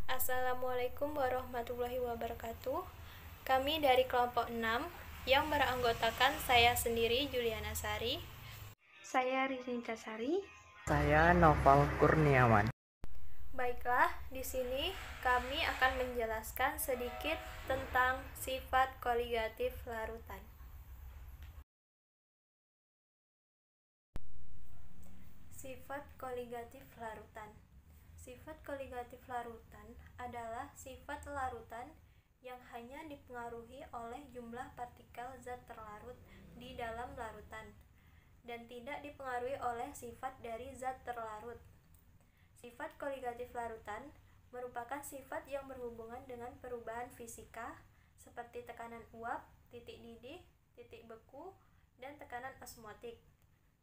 Assalamualaikum warahmatullahi wabarakatuh. Kami dari kelompok 6 yang beranggotakan saya sendiri, Juliana Sari. Saya Rizynita Sari. Saya Noval Kurniawan. Baiklah, di sini kami akan menjelaskan sedikit tentang sifat koligatif larutan. Sifat koligatif larutan. Sifat koligatif larutan adalah sifat larutan yang hanya dipengaruhi oleh jumlah partikel zat terlarut di dalam larutan dan tidak dipengaruhi oleh sifat dari zat terlarut. Sifat koligatif larutan merupakan sifat yang berhubungan dengan perubahan fisika seperti tekanan uap, titik didih, titik beku, dan tekanan osmotik.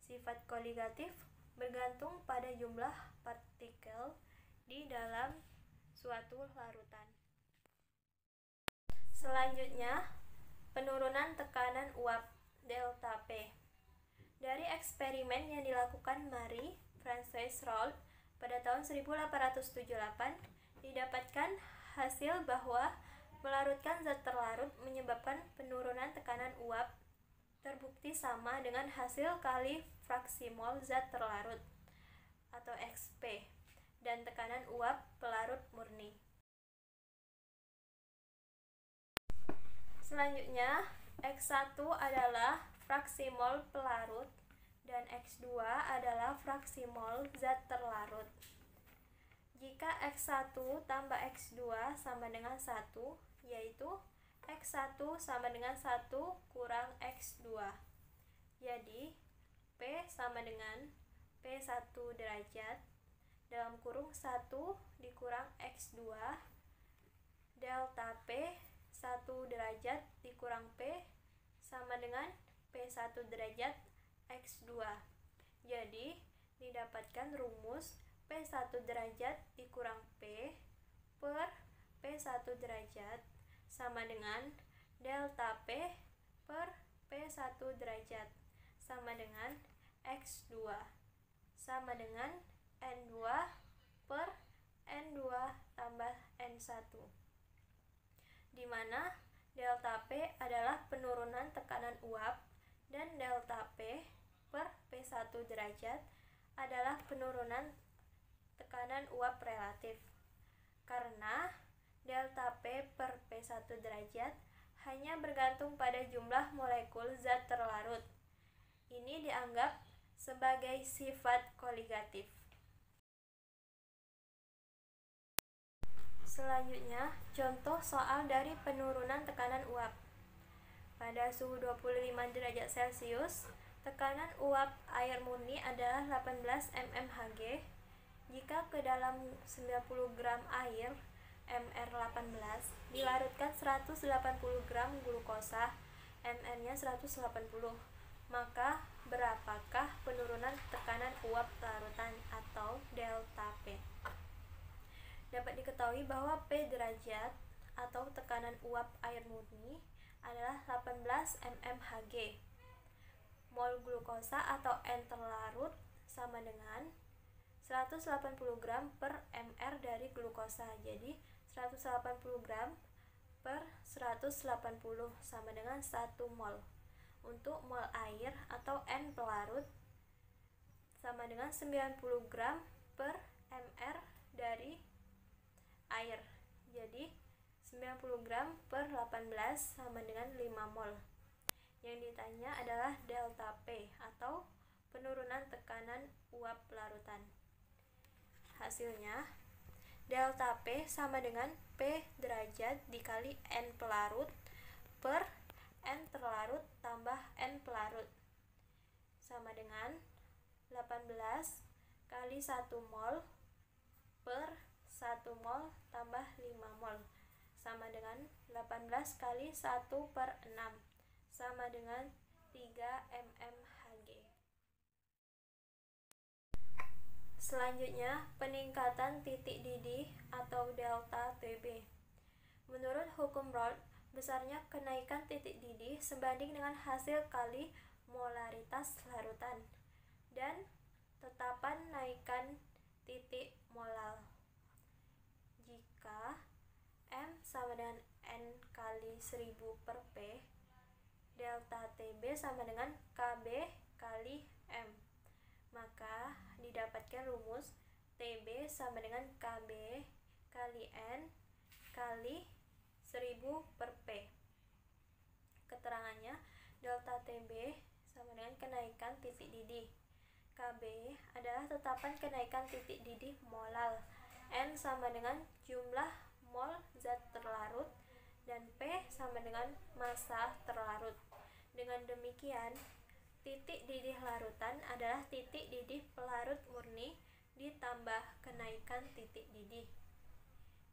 Sifat koligatif bergantung pada jumlah partikel di dalam suatu larutan. Selanjutnya, penurunan tekanan uap delta P. Dari eksperimen yang dilakukan Marie Frances Raoult pada tahun 1878, didapatkan hasil bahwa melarutkan zat terlarut menyebabkan penurunan tekanan uap terbukti sama dengan hasil kali fraksi mol zat terlarut atau XP dan tekanan uap pelarut murni. Selanjutnya, X1 adalah fraksi mol pelarut dan X2 adalah fraksi mol zat terlarut. Jika X1 tambah X2 sama dengan 1, yaitu X1 sama dengan 1 kurang X2. Jadi, P sama dengan P1 derajat dalam kurung 1 dikurang X2 delta P 1 derajat dikurang P sama dengan P1 derajat X2. Jadi, didapatkan rumus P1 derajat dikurang P per P1 derajat sama dengan delta P per P1 derajat sama dengan X2 sama dengan N2 per N2 tambah N1, di mana delta P adalah penurunan tekanan uap dan delta P per P1 derajat adalah penurunan tekanan uap relatif. Karena delta P per P1 derajat hanya bergantung pada jumlah molekul zat terlarut. Ini dianggap sebagai sifat koligatif. Selanjutnya, contoh soal dari penurunan tekanan uap. Pada suhu 25 derajat Celcius, tekanan uap air murni adalah 18 mmHg. Jika ke dalam 90 gram air MR18 dilarutkan 180 gram glukosa, MR-nya 180, maka berapakah penurunan tekanan uap larutan atau delta P? Dapat diketahui bahwa P derajat atau tekanan uap air murni adalah 18 mmHg. Mol glukosa atau N terlarut sama dengan 180 gram per mr dari glukosa. Jadi 180 gram per 180 sama dengan 1 mol. Untuk mol air atau N pelarut sama dengan 90 gram per mr dari air. Jadi 90 gram per 18 sama dengan 5 mol. Yang ditanya adalah delta P atau penurunan tekanan uap larutan. Hasilnya, delta P sama dengan P derajat dikali N pelarut per N terlarut tambah N pelarut sama dengan 18 kali 1 mol per 1 mol tambah 5 mol sama dengan 18 kali 1 per 6 sama dengan 3 mmHg. Selanjutnya, peningkatan titik didih atau delta TB. Menurut hukum Raoult, besarnya kenaikan titik didih sebanding dengan hasil kali molaritas larutan dan tetapan naikan titik molal. Jika sama dengan N kali 1000 per P, delta TB sama dengan KB kali M. Maka didapatkan rumus TB sama dengan KB kali N kali 1000 per P. Keterangannya, delta TB sama dengan kenaikan titik didih. KB adalah tetapan kenaikan titik didih molal. N sama dengan jumlah mol zat terlarut dan P sama dengan massa terlarut. Dengan demikian, titik didih larutan adalah titik didih pelarut murni ditambah kenaikan titik didih.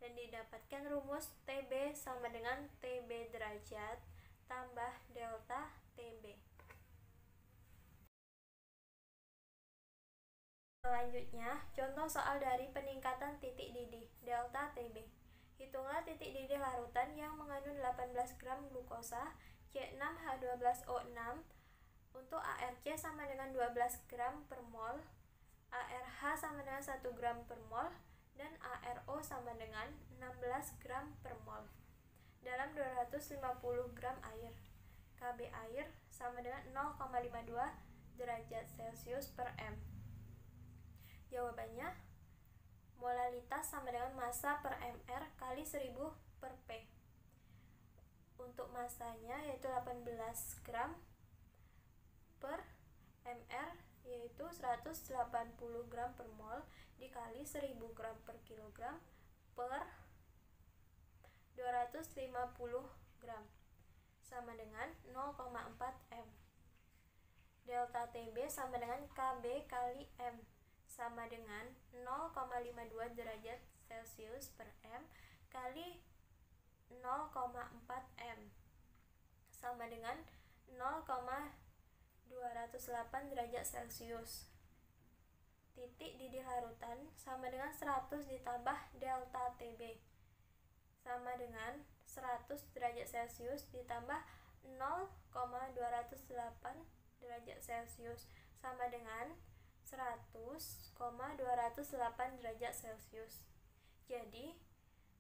Dan didapatkan rumus TB sama dengan TB derajat tambah delta TB. Selanjutnya, contoh soal dari peningkatan titik didih, delta TB. Hitunglah titik didih larutan yang mengandung 18 gram glukosa C6H12O6 untuk ARC sama dengan 12 gram per mol, ARH sama dengan 1 gram per mol, dan ARO sama dengan 16 gram per mol dalam 250 gram air. KB air sama dengan 0,52 derajat Celcius per M. Jawabannya, molalitas sama dengan massa per mR kali 1000 per P. Untuk massanya yaitu 18 gram per mR, yaitu 180 gram per mol dikali 1000 gram per kilogram per 250 gram sama dengan 0,4 M. Delta TB sama dengan KB kali M sama dengan 0,52 derajat Celcius per M kali 0,4 M sama dengan 0,208 derajat Celcius. Titik didih larutan sama dengan 100 ditambah delta TB sama dengan 100 derajat Celcius ditambah 0,208 derajat Celcius sama dengan 100,208 derajat Celcius. Jadi,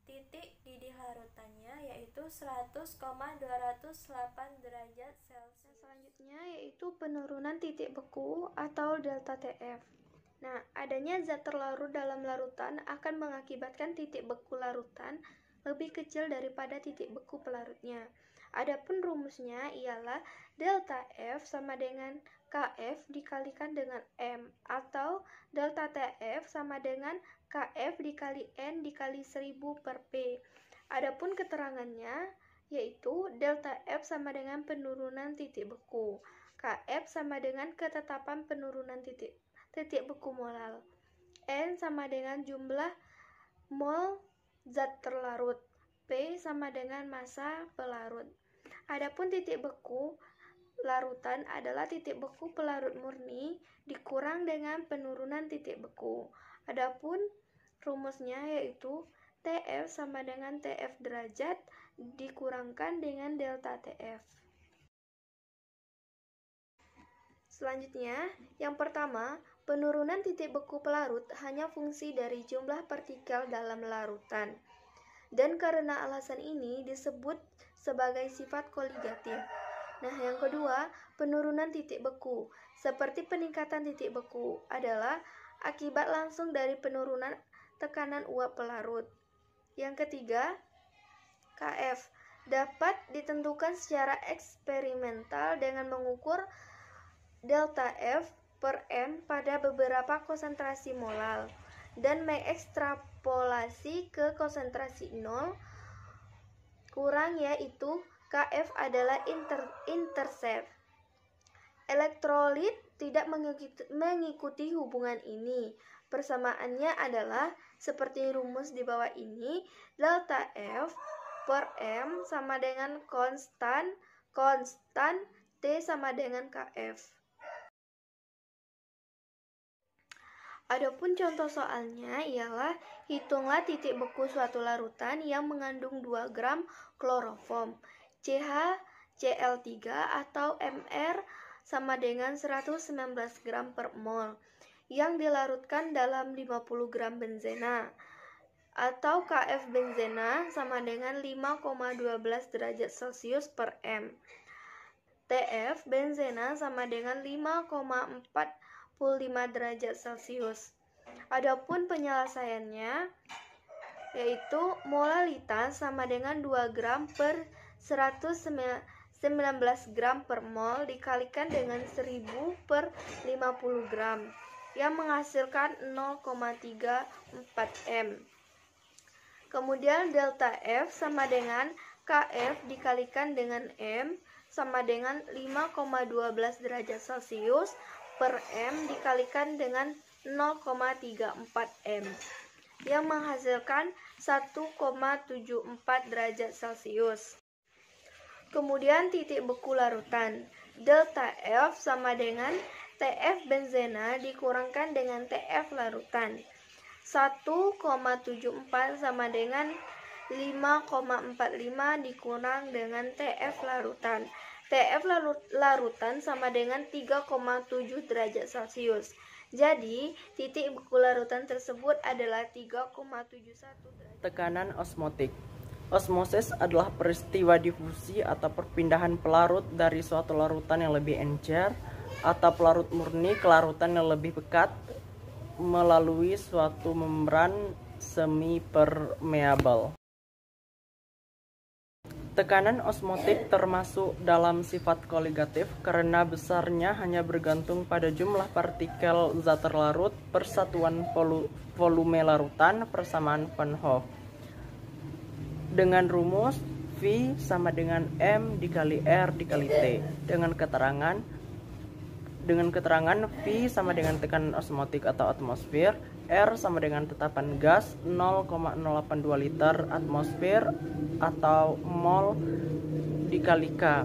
titik didih larutannya yaitu 100,208 derajat Celcius. Selanjutnya yaitu penurunan titik beku atau delta TF. Nah, adanya zat terlarut dalam larutan akan mengakibatkan titik beku larutan lebih kecil daripada titik beku pelarutnya. Adapun rumusnya ialah delta F sama dengan KF dikalikan dengan M, atau delta TF sama dengan KF dikali N dikali 1000 per P. Adapun keterangannya yaitu delta F sama dengan penurunan titik beku, KF sama dengan ketetapan penurunan titik beku molal, N sama dengan jumlah mol zat terlarut, P sama dengan massa pelarut. Adapun titik beku larutan adalah titik beku pelarut murni dikurang dengan penurunan titik beku. Adapun rumusnya yaitu TF sama dengan TF derajat dikurangkan dengan delta TF. Selanjutnya, yang pertama, penurunan titik beku pelarut hanya fungsi dari jumlah partikel dalam larutan. Dan karena alasan ini disebut sebagai sifat koligatif. Nah, yang kedua, penurunan titik beku, seperti peningkatan titik beku, adalah akibat langsung dari penurunan tekanan uap pelarut. Yang ketiga, KF dapat ditentukan secara eksperimental dengan mengukur delta F per M pada beberapa konsentrasi molal dan mengekstrapolasi ke konsentrasi 0 kurang, yaitu KF adalah intercept. Elektrolit tidak mengikuti hubungan ini. Persamaannya adalah seperti rumus di bawah ini, delta F per M sama dengan konstan T sama dengan KF. Adapun contoh soalnya ialah hitunglah titik beku suatu larutan yang mengandung 2 gram kloroform CH-Cl3 atau Mr sama dengan 119 gram per mol yang dilarutkan dalam 50 gram benzena. atau Kf benzena sama dengan 5,12 derajat Celcius per M. Tf benzena sama dengan 5,45 derajat Celcius. Adapun penyelesaiannya yaitu molalitas sama dengan 2 gram per 119 gram per mol dikalikan dengan 1000 per 50 gram yang menghasilkan 0,34 M. Kemudian delta F sama dengan Kf dikalikan dengan M sama dengan 5,12 derajat Celcius per M dikalikan dengan 0,34 M yang menghasilkan 1,74 derajat Celcius. Kemudian titik beku larutan. Delta F sama dengan Tf benzena dikurangkan dengan Tf larutan. 1,74 sama dengan 5,45 dikurang dengan Tf larutan. Tf larutan sama dengan 3,7 derajat Celcius. Jadi, titik beku larutan tersebut adalah 3,71 derajat. Tekanan osmotik. Osmosis adalah peristiwa difusi atau perpindahan pelarut dari suatu larutan yang lebih encer atau pelarut murni ke larutan yang lebih pekat melalui suatu membran semi permeabel. Tekanan osmotik termasuk dalam sifat koligatif karena besarnya hanya bergantung pada jumlah partikel zat terlarut per satuan volume larutan persamaan Van Hoff. Dengan rumus V sama dengan M dikali R dikali T dengan keterangan V sama dengan tekanan osmotik atau atmosfer, R sama dengan tetapan gas 0,082 liter atmosfer atau mol dikali K,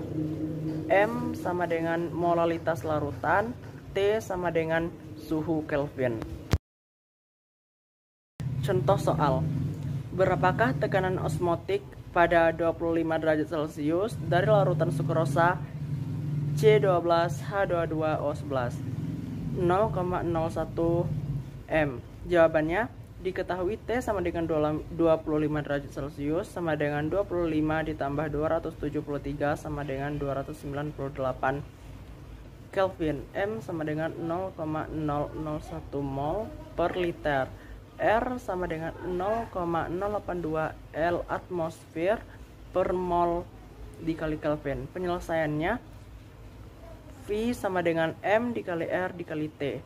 M sama dengan molalitas larutan, T sama dengan suhu Kelvin. Contoh soal. Berapakah tekanan osmotik pada 25 derajat Celcius dari larutan sukrosa C12H22O11? 0,01 M. Jawabannya, diketahui T sama dengan 25 derajat Celcius sama dengan 25 ditambah 273 sama dengan 298 Kelvin. M sama dengan 0,001 mol per liter. R sama dengan 0,082 L atmosfer per mol dikali Kelvin. Penyelesaiannya V sama dengan M dikali R dikali T.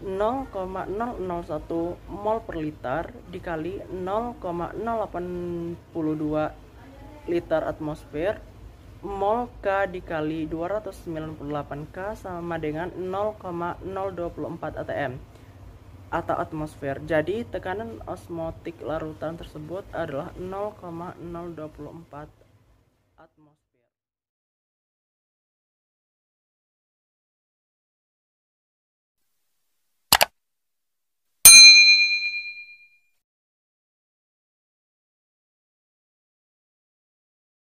0,001 mol per liter dikali 0,082 liter atmosfer mol K dikali 298 K sama dengan 0,024 atm atau atmosfer. Jadi tekanan osmotik larutan tersebut adalah 0,024 atmosfer.